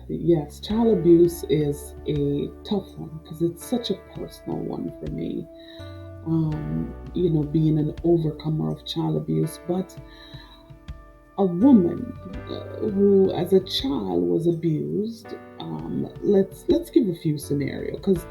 Yes, child abuse is a tough one because it's such a personal one for me. Being an overcomer of child abuse, but a woman who, as a child, was abused. Let's give a few scenarios because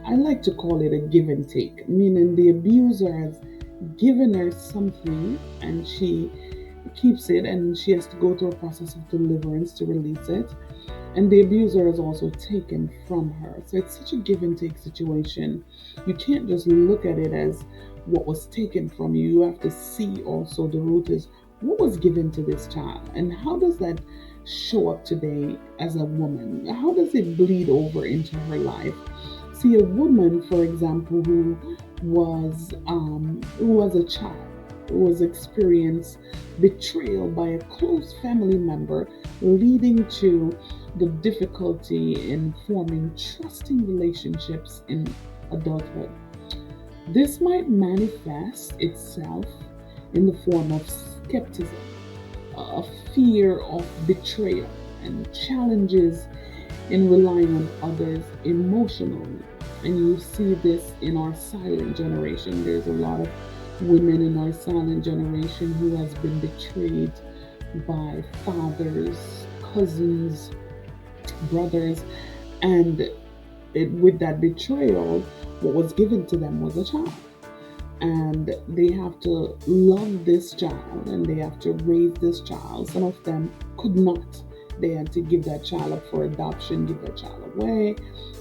I like to call it a give and take, meaning the abuser has given her something and she keeps it, and she has to go through a process of deliverance to release it. And the abuser is also taken from her. So it's such a give and take situation. You can't just look at it as what was taken from you. You have to see also the root is what was given to this child and how does that show up today as a woman? How does it bleed over into her life? See, a woman, for example, who was a child, who was experienced betrayal by a close family member, leading to the difficulty in forming trusting relationships in adulthood. This might manifest itself in the form of skepticism, a fear of betrayal, and challenges in relying on others emotionally. And you see this in our silent generation. There's a lot of women in our silent generation who has been betrayed by fathers, cousins, brothers, and with that betrayal, what was given to them was a child. And they have to love this child and they have to raise this child. Some of them could not. They had to give that child up for adoption, give that child away,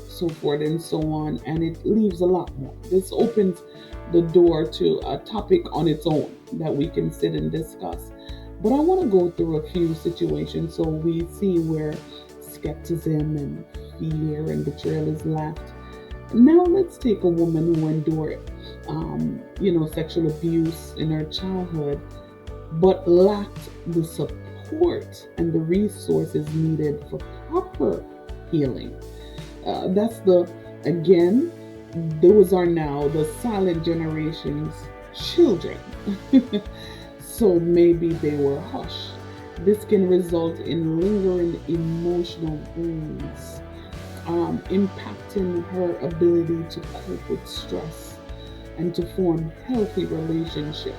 so forth and so on. And it leaves a lot more. This opens the door to a topic on its own that we can sit and discuss. But I want to go through a few situations so we see where skepticism and fear and betrayal is left. Now let's take a woman who endured, sexual abuse in her childhood, but lacked the support and the resources needed for proper healing. That's the again, those are now the silent generation's children. So maybe they were hushed. This can result in lingering emotional wounds, impacting her ability to cope with stress and to form healthy relationship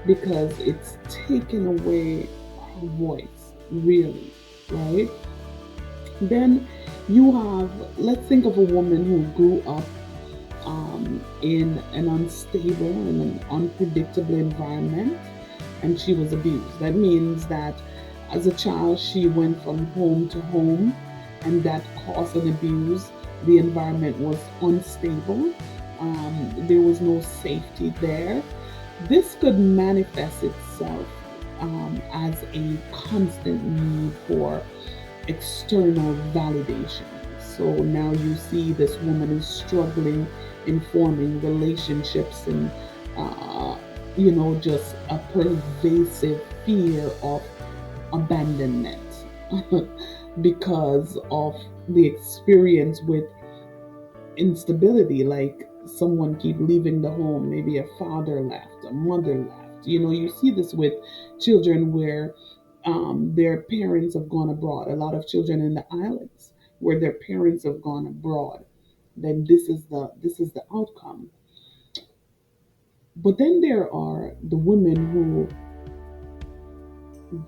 because it's taken away her voice, really, right? Then you have, let's think of a woman who grew up in an unstable and an unpredictable environment and she was abused. That means that as a child, she went from home to home and that caused an abuse. The environment was unstable, there was no safety there. This could manifest itself as a constant need for external validation. So now you see this woman is struggling in forming relationships and, just a pervasive fear of abandonment because of the experience with instability, like someone keep leaving the home, maybe a father left, a mother left. You see this with children where their parents have gone abroad. A lot of children in the islands where their parents have gone abroad, then this is the outcome. But then there are the women who,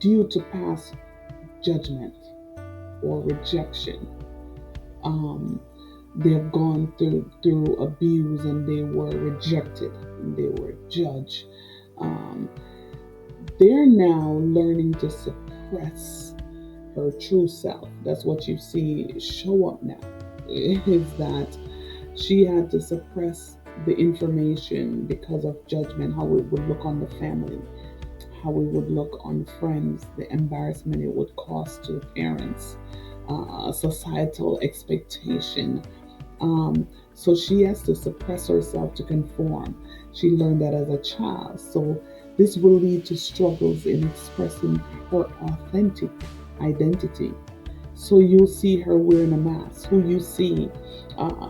due to past judgment or rejection, um, they have gone through abuse and they were rejected and they were judged. Um, they're now learning to suppress her true self. That's what you see show up now. Is that she had to suppress the information because of judgment, how it would look on the family, how it would look on friends, the embarrassment it would cause to the parents, societal expectation. So she has to suppress herself to conform. She learned that as a child. So this will lead to struggles in expressing her authentic identity. So you'll see her wearing a mask, who you see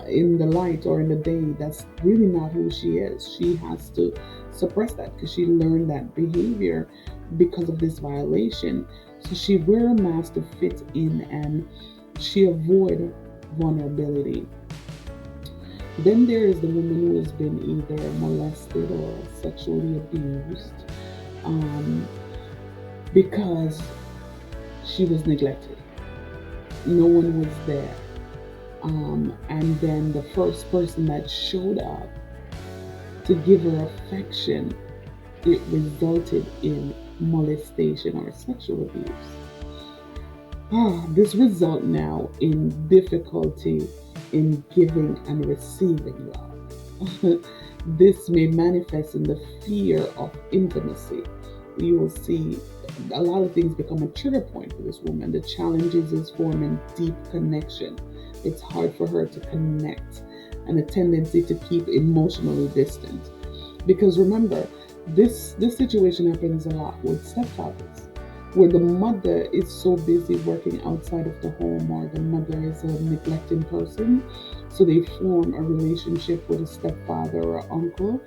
in the light or in the day, that's really not who she is. She has to suppress that because she learned that behavior because of this violation. So she wear a mask to fit in and She avoid vulnerability. Then there is the woman who has been either molested or sexually abused, um, because she was neglected. No one was there. And then the first person that showed up to give her affection, it resulted in molestation or sexual abuse. This result now in difficulty in giving and receiving love. This may manifest in the fear of intimacy. You will see a lot of things become a trigger point for this woman. The challenges is forming deep connection. It's hard for her to connect, and a tendency to keep emotionally distant. Because remember, this situation happens a lot with stepfathers, where the mother is so busy working outside of the home, or the mother is a neglecting person, so they form a relationship with a stepfather or uncle,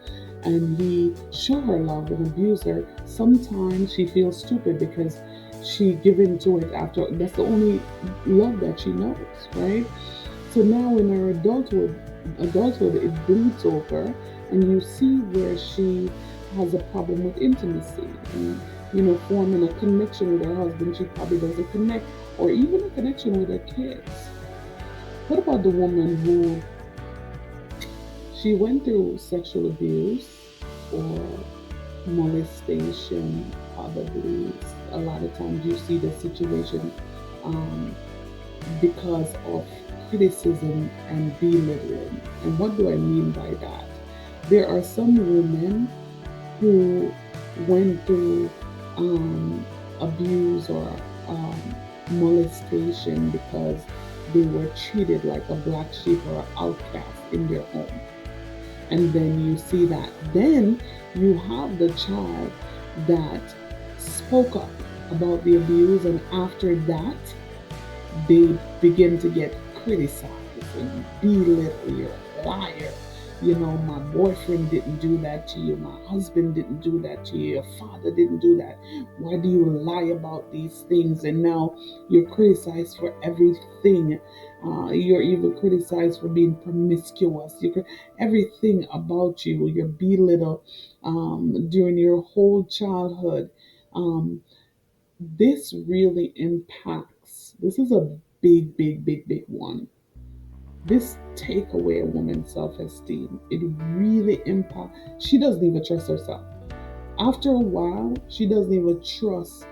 and he show her love and abuse her. Sometimes she feels stupid because she given to it after that's the only love that she knows, right? So now in her adulthood it bleeds over, and you see where she has a problem with intimacy, and forming a connection with her husband she probably doesn't connect, or even a connection with her kids. What about the woman who she went through sexual abuse or molestation? Probably a lot of times you see the situation, um, because of criticism and belittling. And what do I mean by that? There are some women who went through abuse or um, molestation because they were treated like a black sheep or an outcast in their home. And then you see that. Then you have the child that spoke up about the abuse, and after that, they begin to get criticized and belittled. You're a liar. My boyfriend didn't do that to you. My husband didn't do that to you. Your father didn't do that. Why do you lie about these things? And now you're criticized for everything. You're even criticized for being promiscuous. Everything about you. You're belittled during your whole childhood. Um, this really impacts. This is a big, big, big, big one. This take away a woman's self-esteem. It really impacts. She doesn't even trust herself. After a while, she doesn't even trust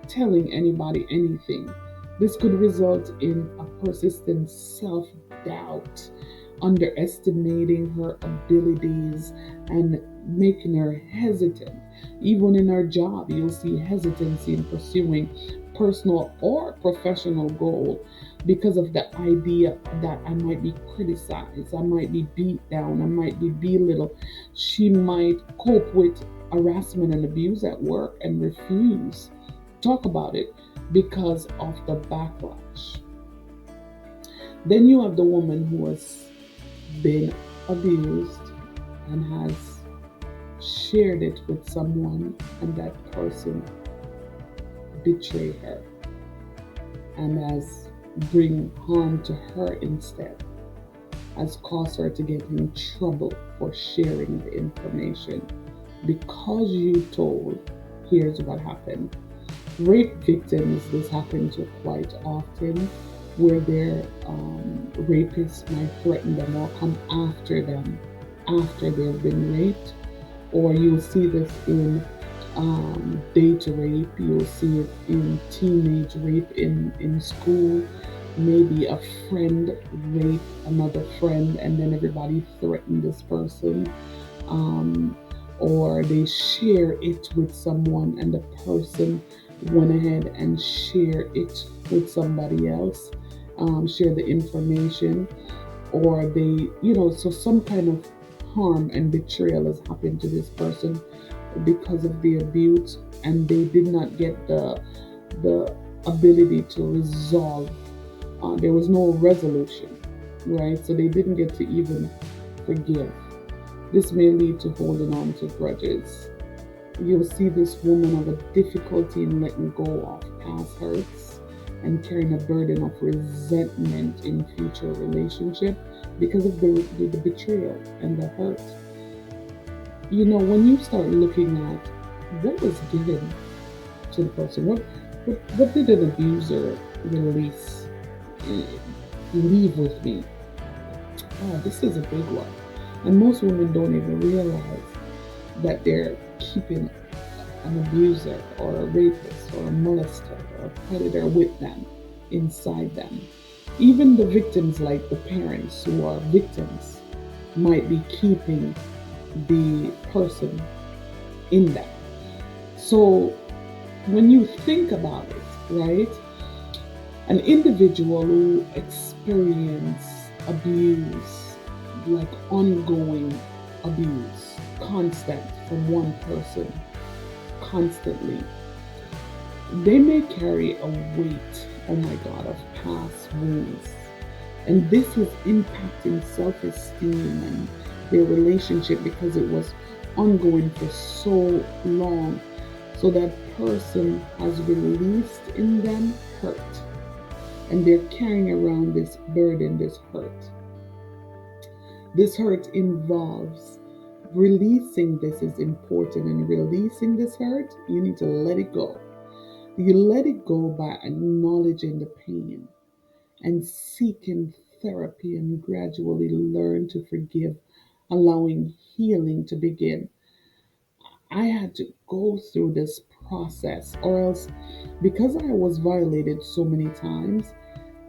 telling anybody anything. This could result in a persistent self-doubt, underestimating her abilities, and making her hesitant. Even in her job, you'll see hesitancy in pursuing personal or professional goal because of the idea that I might be criticized, I might be beat down, I might be belittled. She might cope with harassment and abuse at work and refuse to talk about it because of the backlash. Then you have the woman who has been abused and has shared it with someone, and that person betrayed her and has bring harm to her instead, has caused her to get in trouble for sharing the information. Because you told, here's what happened. Rape victims, this happens to quite often, where their rapists might threaten them or come after them after they've been raped. Or you'll see this in date rape, you'll see it in teenage rape in school. Maybe a friend rape another friend, and then everybody threatened this person. Um, or they share it with someone, and the person went ahead and share it with somebody else, share the information, or so some kind of harm and betrayal has happened to this person because of the abuse, and they did not get the ability to resolve. There was no resolution, right? So they didn't get to even forgive. This may lead to holding on to grudges. You'll see this woman have a difficulty in letting go of past hurts, and carrying a burden of resentment in future relationship because of the betrayal and the hurt. When you start looking at what was given to the person, what did an abuser release, eh, leave with me? Oh, this is a big one. And most women don't even realize that they're keeping an abuser or a rapist or a molester or a predator with them, inside them. Even the victims, like the parents who are victims, might be keeping the person in them. So when you think about it, right, an individual who experience abuse, like ongoing abuse, constant from one person, constantly, they may carry a weight, oh my God, of past wounds. And this is impacting self esteem and their relationship because it was ongoing for so long. So that person has released in them hurt. And they're carrying around this burden, this hurt. This hurt involves releasing this is important. And releasing this hurt, you need to let it go. You let it go by acknowledging the pain and seeking therapy and gradually learn to forgive, allowing healing to begin. I had to go through this process, or else, because I was violated so many times,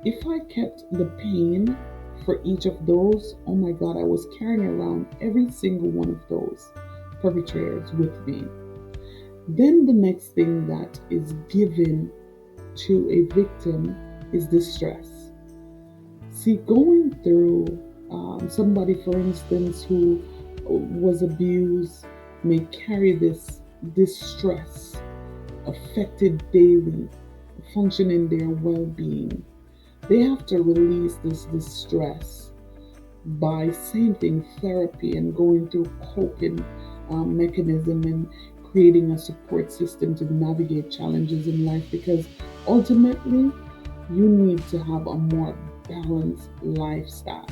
if I kept the pain for each of those, oh my God, I was carrying around every single one of those perpetrators with me. Then the next thing that is given to a victim is distress. See, going through somebody, for instance, who was abused may carry this distress, affected daily function in their well being. They have to release this distress by same thing, therapy and going through coping mechanism and creating a support system to navigate challenges in life, because ultimately you need to have a more balanced lifestyle.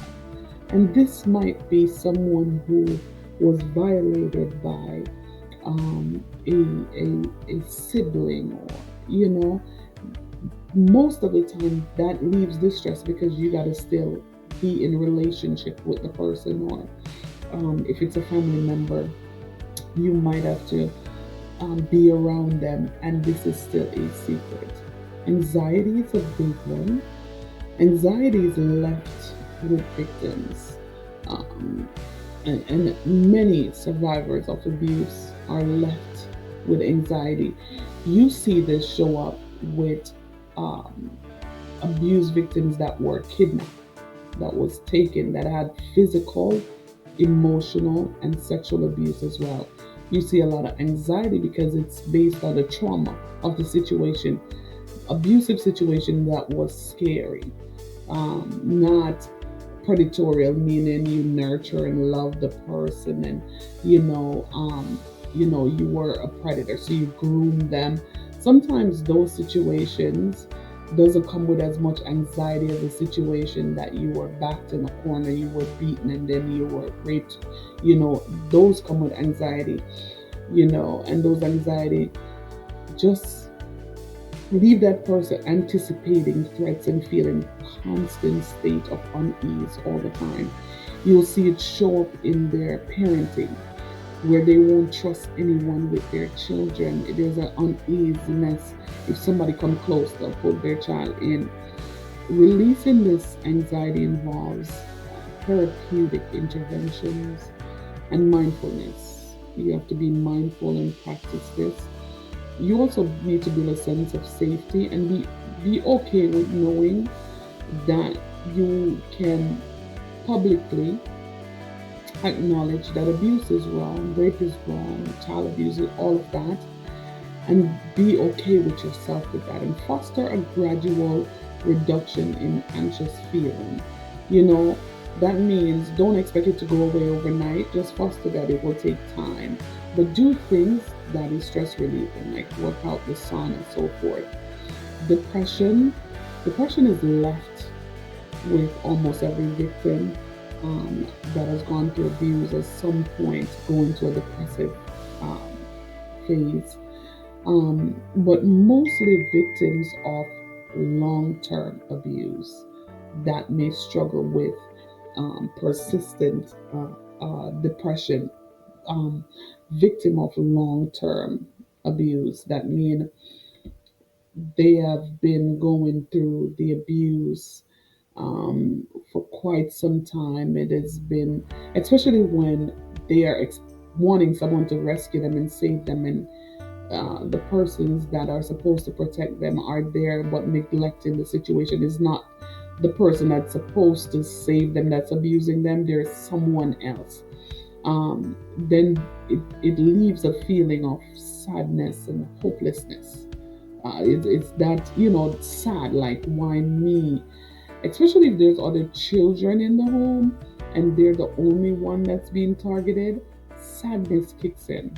And this might be someone who was violated by a sibling, or, most of the time that leaves distress because you got to still be in relationship with the person, or if it's a family member, you might have to be around them, and this is still a secret. Anxiety is a big one. Anxiety is left with victims, um, and many survivors of abuse are left with anxiety. You see this show up with um, abuse victims that were kidnapped, that was taken, that had physical, emotional, and sexual abuse as well. You see a lot of anxiety because it's based on the trauma of the situation, abusive situation that was scary, not predatorial, meaning you nurture and love the person, and you were a predator, so you groom them. Sometimes those situations doesn't come with as much anxiety as a situation that you were backed in a corner, you were beaten, and then you were raped. Those come with anxiety. And those anxiety just leave that person anticipating threats and feeling constant state of unease all the time. You'll see it show up in their parenting, where they won't trust anyone with their children. There's an uneasiness. If somebody come close, they'll put their child in. Releasing this anxiety involves therapeutic interventions and mindfulness. You have to be mindful and practice this. You also need to build a sense of safety and be okay with knowing that you can publicly acknowledge that abuse is wrong, rape is wrong, child abuse is all of that, and be okay with yourself with that, and foster a gradual reduction in anxious feeling. You know, that means don't expect it to go away overnight. Just foster that it will take time. But do things that is stress relieving, like work out the sun and so forth. Depression. Depression is left with almost every victim that has gone through abuse at some point going to a depressive um, phase. But mostly victims of long term abuse that may struggle with persistent depression, um, victim of long term abuse. That mean they have been going through the abuse for quite some time. It has been, especially when they are wanting someone to rescue them and save them, and the persons that are supposed to protect them are there but neglecting the situation. Is not the person that's supposed to save them that's abusing them, there's someone else. Then it leaves a feeling of sadness and hopelessness. It's that, sad, like, why me? Especially if there's other children in the home and they're the only one that's being targeted, sadness kicks in.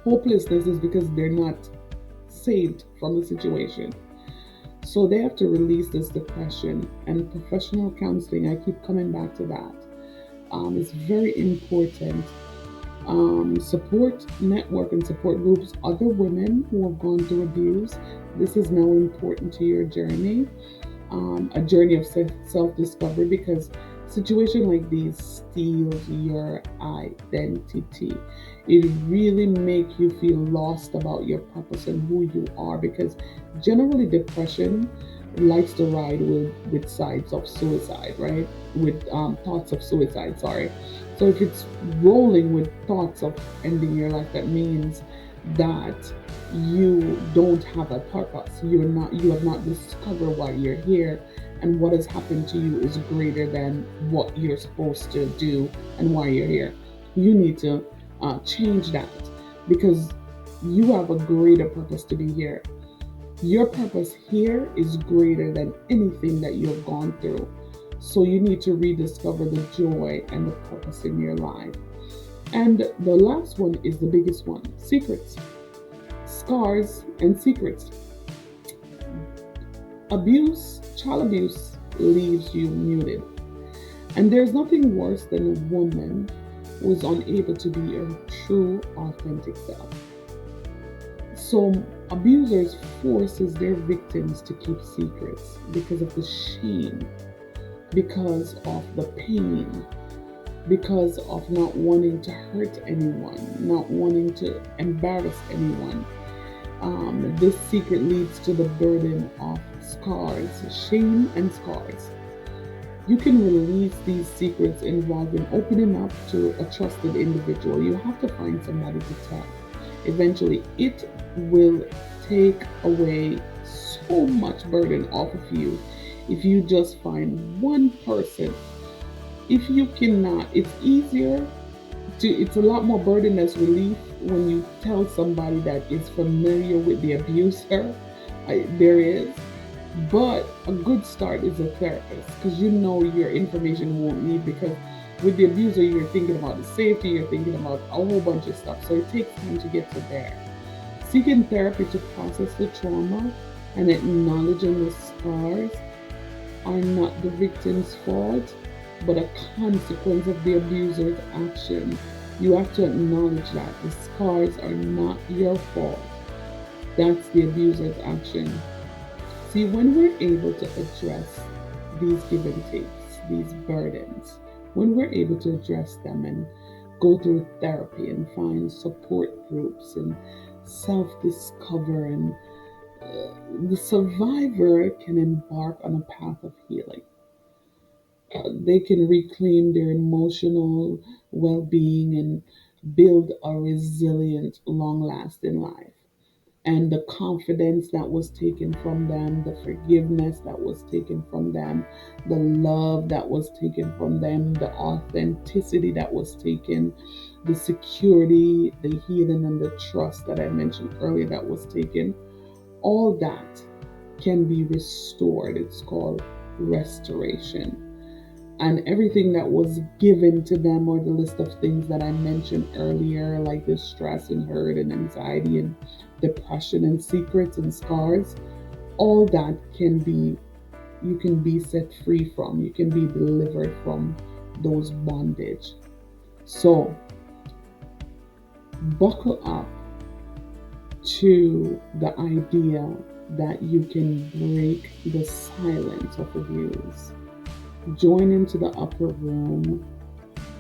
Hopelessness is because they're not saved from the situation. So they have to release this depression, and professional counseling, I keep coming back to that, is very important. Support network and support groups, other women who have gone through abuse. This is now important to your journey, a journey of self discovery, because situation like these steals your identity. It really make you feel lost about your purpose and who you are, because generally depression likes to ride with sides of suicide, right? With thoughts of suicide, sorry. So if it's rolling with thoughts of ending your life, that means that you don't have a purpose. You have not discovered why you're here, and what has happened to you is greater than what you're supposed to do and why you're here. You need to change that, because you have a greater purpose to be here. Your purpose here is greater than anything that you have gone through. So you need to rediscover the joy and the purpose in your life. And the last one is the biggest one: secrets, scars, and secrets. Abuse, child abuse, leaves you muted. And there's nothing worse than a woman who is unable to be her true, authentic self. So abusers forces their victims to keep secrets because of the shame, because of the pain, because of not wanting to hurt anyone, not wanting to embarrass anyone. This secret leads to the burden of scars, shame, and scars. You can release these secrets involving opening up to a trusted individual. You have to find somebody to tell. Eventually, it will take away so much burden off of you if you just find one person. If you cannot, it's a lot more burdenless relief when you tell somebody that is familiar with the abuser. There is, but a good start is a therapist, because you know your information won't need, because with the abuser you're thinking about the safety, you're thinking about a whole bunch of stuff. So it takes time to get to there. Seeking therapy to process the trauma and acknowledging the scars are not the victim's fault, but a consequence of the abuser's action. You have to acknowledge that the scars are not your fault. That's the abuser's action. See, when we're able to address these give and takes, these burdens, when we're able to address them and go through therapy and find support groups and self discover, and the survivor can embark on a path of healing. They can reclaim their emotional well being and build a resilient, long lasting life. And the confidence that was taken from them, the forgiveness that was taken from them, the love that was taken from them, the authenticity that was taken, the security, the healing, and the trust that I mentioned earlier that was taken, all that can be restored. It's called restoration. And everything that was given to them, or the list of things that I mentioned earlier, like the stress and hurt and anxiety and depression and secrets and scars, all that can be, you can be set free from, you can be delivered from those bondage. So buckle up to the idea that you can break the silence of abuse. Join into the upper room,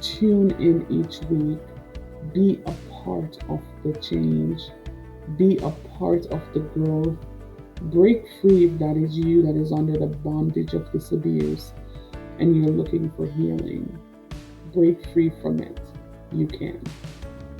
tune in each week, be a part of the change, be a part of the growth. Break free if that is you that is under the bondage of this abuse and you're looking for healing. Break free from it. You can.